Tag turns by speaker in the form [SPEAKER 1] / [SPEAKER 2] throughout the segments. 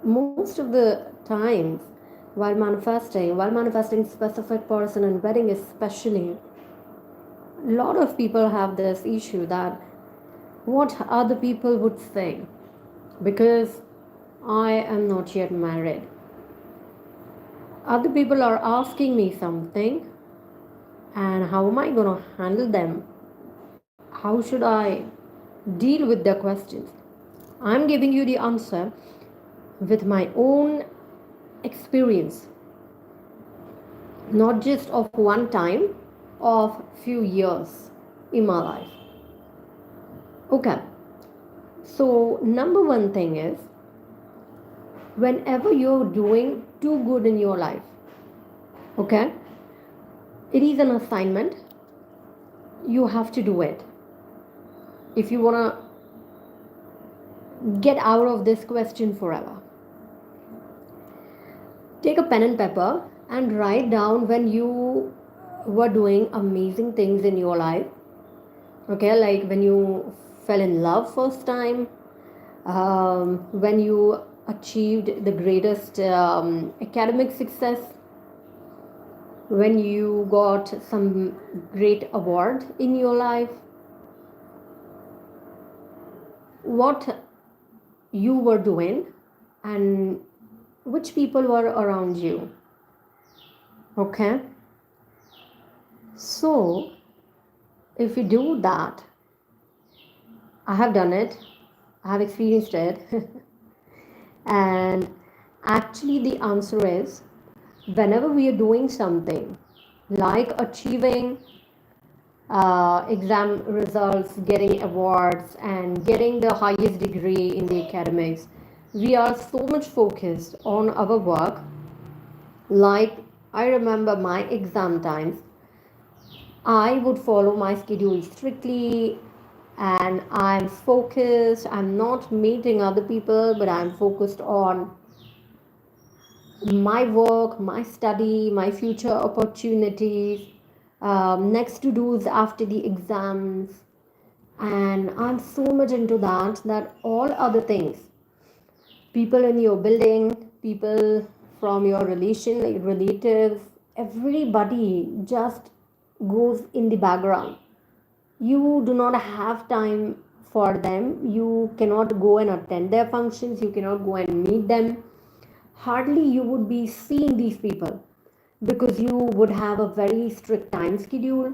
[SPEAKER 1] most of the times while manifesting specific person and wedding especially, a lot of people have this issue that what other people would say because I am not yet married. Other people are asking me something, and how am I going to handle them? How should I deal with their questions? I'm giving you the answer with my own experience, not just of one time, of few years in my life. Okay, so number one thing is whenever you're doing too good in your life, okay, it is an assignment. You have to do it if you want to get out of this question forever. Take a pen and paper and write down when you were doing amazing things in your life. Okay, like when you fell in love first time, when you achieved the greatest academic success, when you got some great award in your life, what you were doing and which people were around you. Okay, so if you do that, I have done it, I have experienced it. And actually the answer is whenever we are doing something like achieving exam results, getting awards, and getting the highest degree in the academics, we are so much focused on our work. Like, I remember my exam times, I would follow my schedule strictly and I'm focused. I'm not meeting other people, but I'm focused on my work, my study, my future opportunities, next to do's after the exams. And I'm so much into that all other things, people in your building, people from your relatives, everybody just goes in the background. You do not have time for them. You cannot go and attend their functions, you cannot go and meet them. Hardly you would be seeing these people because you would have a very strict time schedule,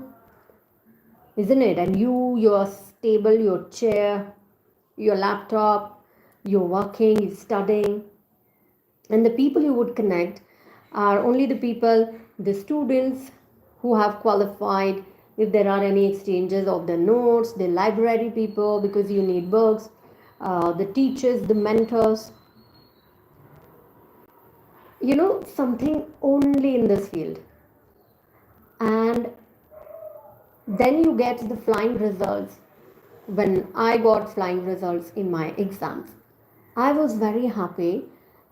[SPEAKER 1] isn't it? And your table, your chair, your laptop, you're working, you're studying, and the people you would connect are only the people, the students who have qualified, if there are any exchanges of the notes, the library people because you need books, the teachers, the mentors, something only in this field. And then you get the flying results. When I got flying results in my exams, I was very happy,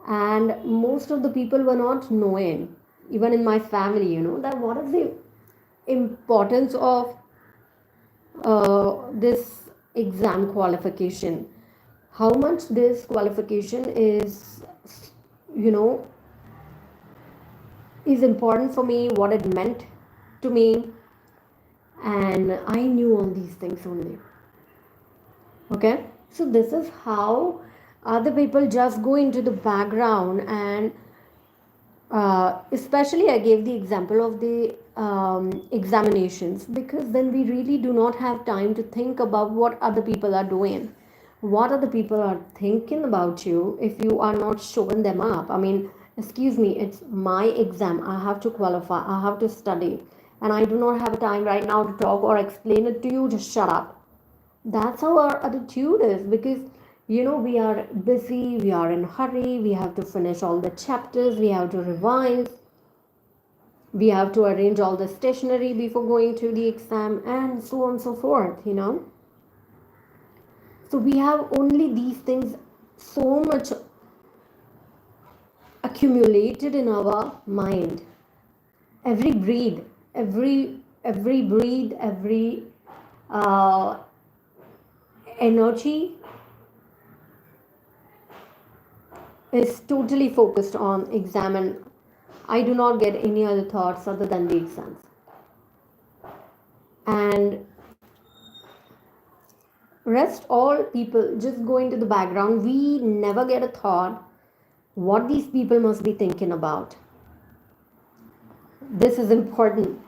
[SPEAKER 1] and most of the people were not knowing, even in my family, that what is the importance of this exam qualification, how much this qualification you know is important for me, what it meant to me. And I knew all these things only. Okay, so this is how other people just go into the background. And especially I gave the example of the examinations, because then we really do not have time to think about what other people are doing, what other people are thinking about you if you are not showing them up. I mean, excuse me, it's my exam, I have to qualify, I have to study, and I do not have time right now to talk or explain it to you. Just shut up. That's how our attitude is, because we are busy, we are in hurry, we have to finish all the chapters, we have to revise, we have to arrange all the stationery before going to the exam, and so on and so forth. So we have only these things so much accumulated in our mind. Every breed, every breed, every uh, energy is totally focused on exam, and I do not get any other thoughts other than the exams. And rest all people just go into the background. We never get a thought what these people must be thinking about. This is important.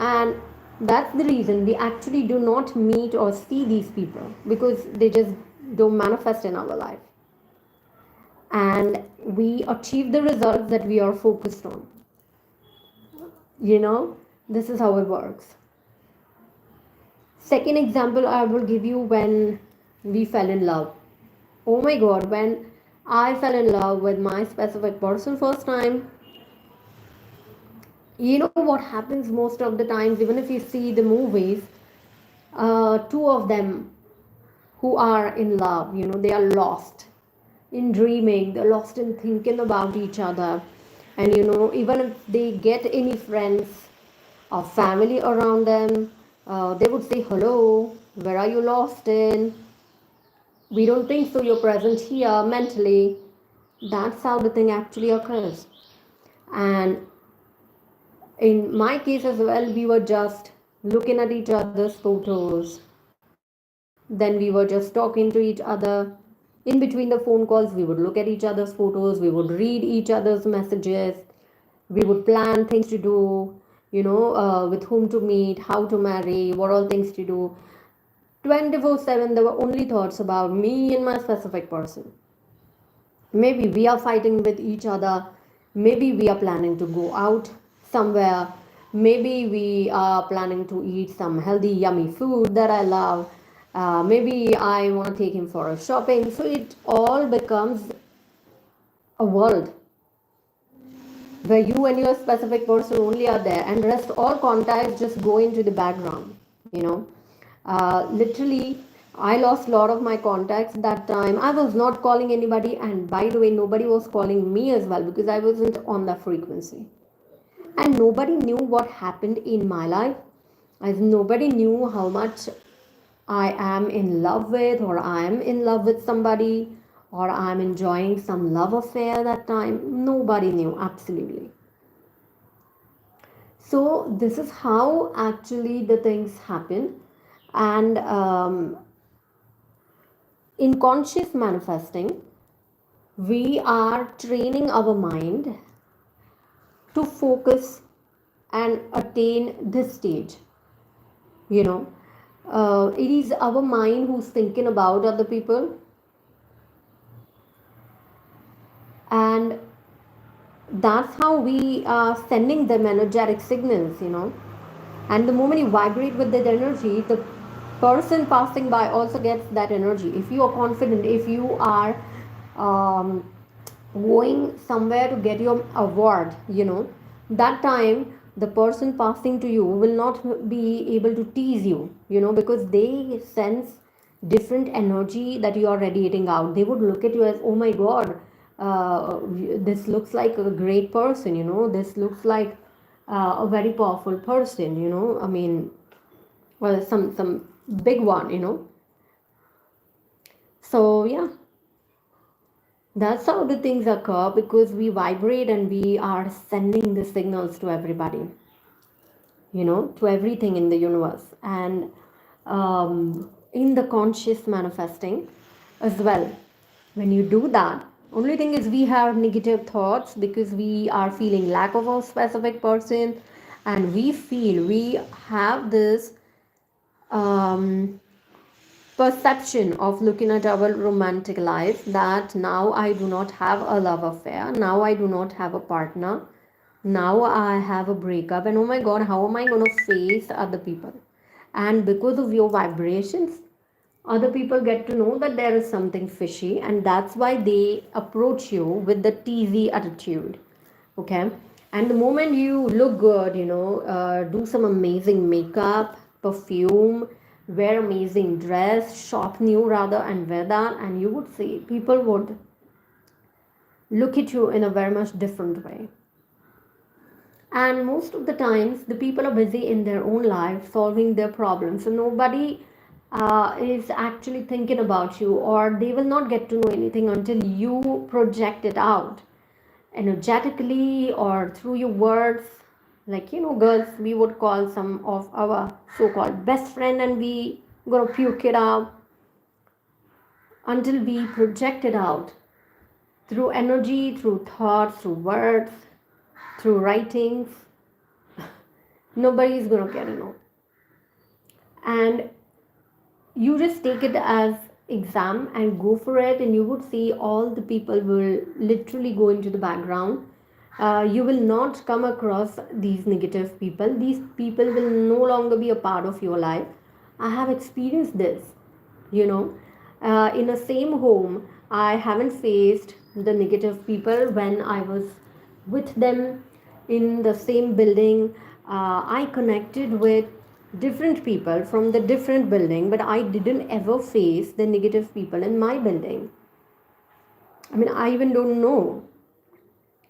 [SPEAKER 1] And that's the reason we actually do not meet or see these people, because they just don't manifest in our life. And we achieve the results that we are focused on. You know, this is how it works. Second example I will give you, when we fell in love. Oh my god, when I fell in love with my specific person first time, you know what happens most of the times, even if you see the movies, two of them who are in love, you know, they are lost in dreaming, they're lost in thinking about each other. And you know, even if they get any friends or family around them, they would say, hello, where are you lost in? We don't think so, you're present here mentally. That's how the thing actually occurs. And in my case as well, we were just looking at each other's photos, then we were just talking to each other. In between the phone calls, we would look at each other's photos, we would read each other's messages, we would plan things to do, you know, with whom to meet, how to marry, what all things to do. 24/7, there were only thoughts about me and my specific person. Maybe we are fighting with each other, maybe we are planning to go out somewhere, maybe we are planning to eat some healthy yummy food that I love, maybe I want to take him for a shopping. So it all becomes a world where you and your specific person only are there, and rest all contacts just go into the background, you know. Literally, I lost a lot of my contacts that time. I was not calling anybody, and by the way, nobody was calling me as well, because I wasn't on the frequency. And nobody knew what happened in my life, as nobody knew how much I am in love with, or I am in love with somebody, or I'm enjoying some love affair that time. Nobody knew, absolutely. So, this is how actually the things happen. And in conscious manifesting, we are training our mind to focus and attain this stage. You know, it is our mind who's thinking about other people, and that's how we are sending them energetic signals, you know. And the moment you vibrate with that energy, the person passing by also gets that energy. If you are confident, if you are um, going somewhere to get your award, you know, that time the person passing to you will not be able to tease you, you know, because they sense different energy that you are radiating out. They would look at you as, oh my god, this looks like a great person, you know, this looks like a very powerful person, you know, I mean, well, some big one, you know. So yeah, that's how the things occur, because we vibrate and we are sending the signals to everybody, you know, to everything in the universe. And in the conscious manifesting as well, when you do that, only thing is we have negative thoughts because we are feeling lack of a specific person, and we feel we have this um, perception of looking at our romantic life, that now I do not have a love affair, now I do not have a partner, now I have a breakup, and oh my god, how am I going to face other people? And because of your vibrations, other people get to know that there is something fishy, and that's why they approach you with the teasy attitude. Okay. And the moment you look good, you know, do some amazing makeup, perfume, wear amazing dress, shop new rather, and wear that, and you would see people would look at you in a very much different way. And most of the times the people are busy in their own life solving their problems, so nobody is actually thinking about you, or they will not get to know anything until you project it out energetically or through your words. Like, girls, we would call some of our so-called best friend and we gonna puke it out. Until we project it out through energy, through thoughts, through words, through writings, nobody is gonna get to know. And you just take it as exam and go for it, and you would see all the people will literally go into the background. You will not come across these negative people. These people will no longer be a part of your life. I have experienced this, you know in a same home. I haven't faced the negative people when I was with them in the same building. I connected with different people from the different building, but I didn't ever face the negative people in my building. I mean, I even don't know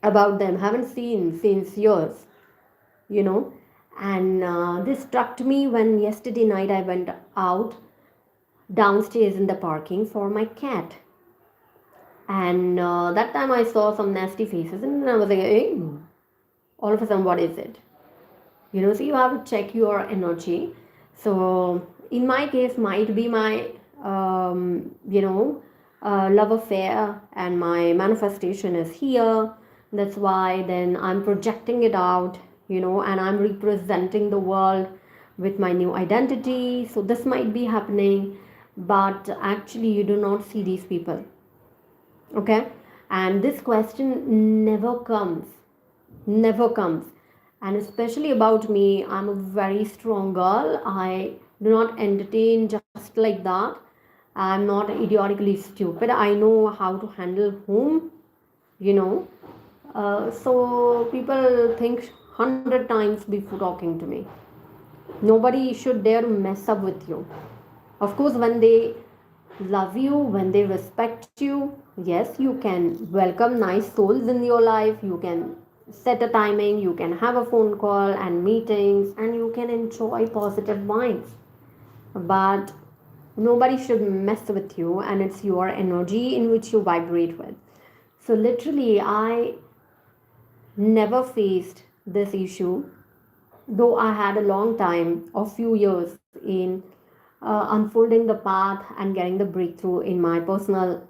[SPEAKER 1] about them, haven't seen since years, you know and this struck me when yesterday night I went out downstairs in the parking for my cat. And that time I saw some nasty faces, and I was like, hey, all of a sudden, what is it? So you have to check your energy. So in my case, might be my, love affair, and my manifestation is here. That's why then I'm projecting it out, and I'm representing the world with my new identity. So this might be happening, but actually, you do not see these people. Okay, and this question never comes. And especially about me, I'm a very strong girl. I do not entertain just like that. I'm not idiotically stupid. I know how to handle whom, you know so people think 100 times before talking to me. Nobody should dare to mess up with you. Of course, when they love you, when they respect you, yes, you can welcome nice souls in your life. You can set a timing, you can have a phone call and meetings, and you can enjoy positive vibes. But nobody should mess with you, and it's your energy in which you vibrate with. So, literally, I never faced this issue, though I had a long time, a few years in unfolding the path and getting the breakthrough in my personal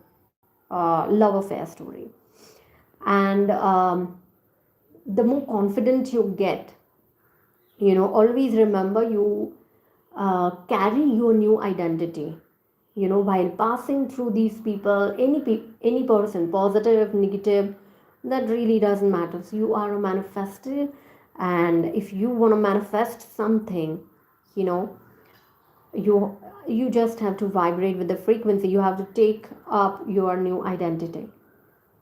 [SPEAKER 1] love affair story. And the more confident you get, always remember you carry your new identity. While passing through these people, any person, positive, negative, that really doesn't matter. So you are a manifester, and if you want to manifest something, you know you you just have to vibrate with the frequency. You have to take up your new identity.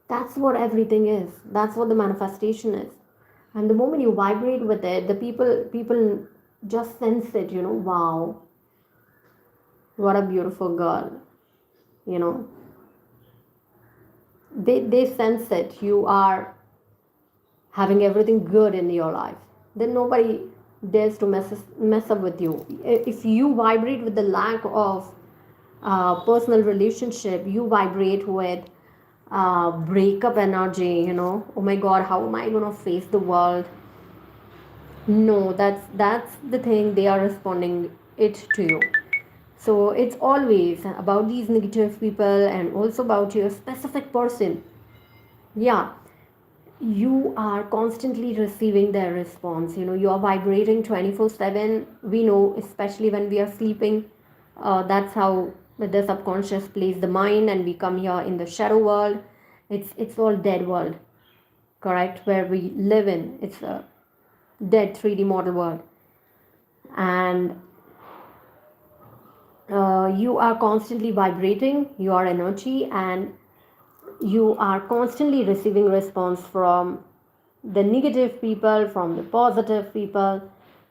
[SPEAKER 1] That's what everything is. That's what the manifestation is. And the moment you vibrate with it, the people just sense it. Wow, what a beautiful girl. you know they sense it. You are having everything good in your life. Then nobody dares to mess up with you. If you vibrate with the lack of personal relationship, you vibrate with breakup energy. Oh my god, how am I going to face the world? No, that's the thing. They are responding it to you. So it's always about these negative people, and also about your specific person. Yeah, you are constantly receiving their response. You are vibrating 24/7. We know, especially when we are sleeping, that's how the subconscious plays the mind, and we come here in the shadow world. It's all dead world, correct, where we live in. It's a dead 3D model world. And you are constantly vibrating your energy, and you are constantly receiving response from the negative people, from the positive people,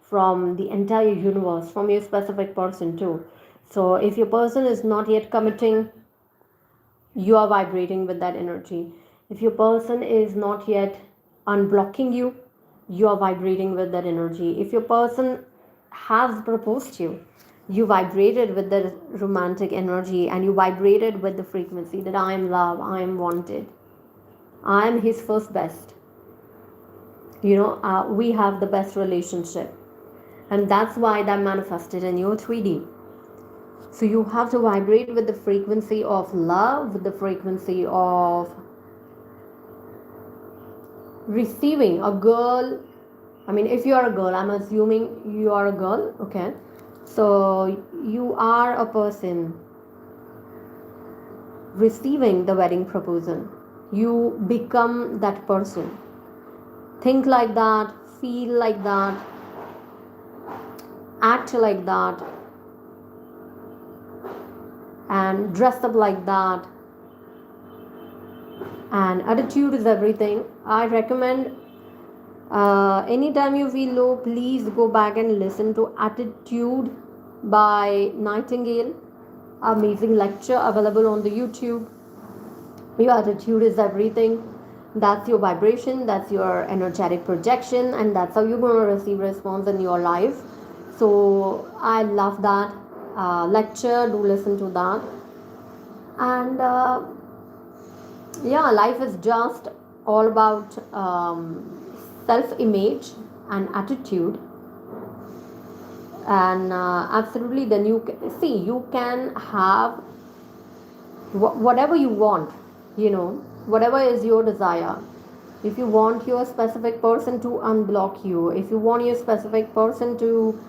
[SPEAKER 1] from the entire universe, from your specific person too. So if your person is not yet committing, you are vibrating with that energy. If your person is not yet unblocking you, you are vibrating with that energy. If your person has proposed you, You vibrated with the romantic energy, and you vibrated with the frequency that I am love, I am wanted, I am his first best. We have the best relationship, and that's why that manifested in your 3D. So you have to vibrate with the frequency of love, with the frequency of receiving. A girl, I mean, if you are a girl, I'm assuming you are a girl, okay? So you are a person receiving the wedding proposal. You become that person. Think like that, feel like that, act like that, and dress up like that. And attitude is everything. I recommend, anytime you feel low, please go back and listen to Attitude by Nightingale. Amazing lecture available on the YouTube. Your attitude is everything. That's your vibration, that's your energetic projection, and that's how you're going to receive response in your life. So I love that lecture. Do listen to that. And yeah, life is just all about self-image and attitude. And absolutely, then you can have whatever you want, whatever is your desire. If you want your specific person to unblock you, if you want your specific person to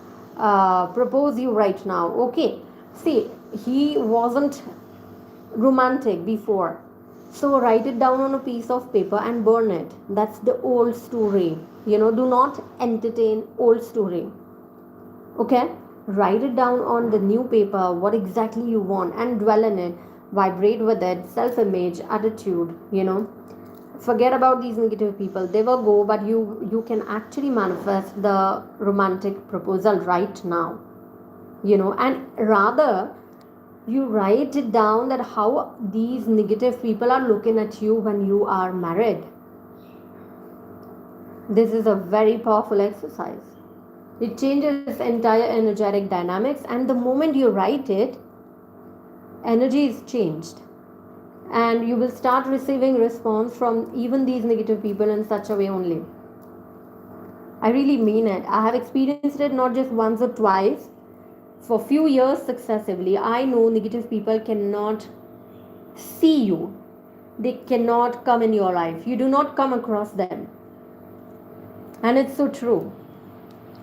[SPEAKER 1] propose you right now, okay, see, he wasn't romantic before, so write it down on a piece of paper and burn it. That's the old story. Do not entertain old story. Okay, write it down on the new paper what exactly you want and dwell in it, vibrate with it. Self-image, attitude, forget about these negative people. They will go, but you can actually manifest the romantic proposal right now. And rather, you write it down that how these negative people are looking at you when you are married. This is a very powerful exercise. It changes entire energetic dynamics, and the moment you write it, energy is changed, and you will start receiving response from even these negative people in such a way only. I really mean it. I have experienced it not just once or twice, for few years successively. I know negative people cannot see you. They cannot come in your life. You do not come across them. And it's so true.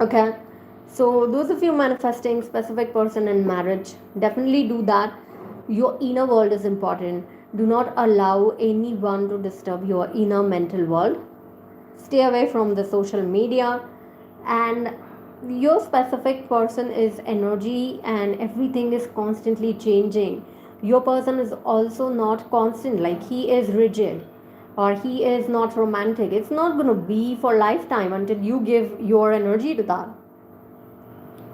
[SPEAKER 1] Okay. So those of you manifesting specific person in marriage, definitely do that. Your inner world is important. Do not allow anyone to disturb your inner mental world. Stay away from the social media. And your specific person is energy, and everything is constantly changing. Your person is also not constant, like he is rigid or he is not romantic. It's not going to be for lifetime until you give your energy to that.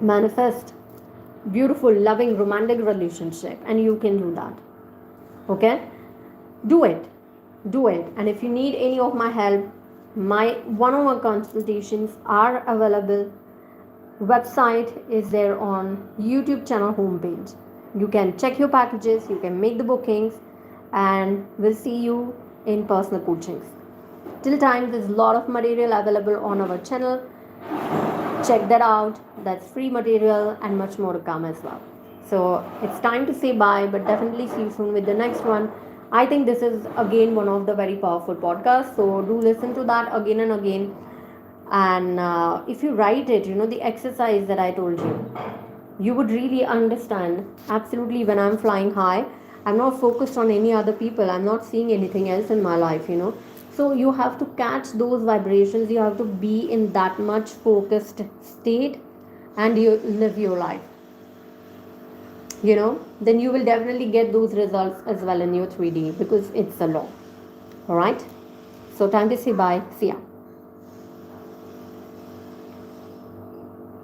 [SPEAKER 1] Manifest beautiful, loving, romantic relationship, and you can do that. Okay, do it. And if you need any of my help, my one-on-one consultations are available. Website is there on YouTube channel homepage. You can check your packages, you can make the bookings, and we'll see you in personal coachings. Till time, there's a lot of material available on our channel. Check that out. That's free material and much more to come as well. So it's time to say bye, but definitely see you soon with the next one. I think this is again one of the very powerful podcasts, so do listen to that again and again. And if you write it, the exercise that I told you would really understand. Absolutely, when I'm flying high, I'm not focused on any other people, I'm not seeing anything else in my life. So you have to catch those vibrations, you have to be in that much focused state, and you live your life. Then you will definitely get those results as well in your 3D, because it's a law. All right, so time to say bye. See ya.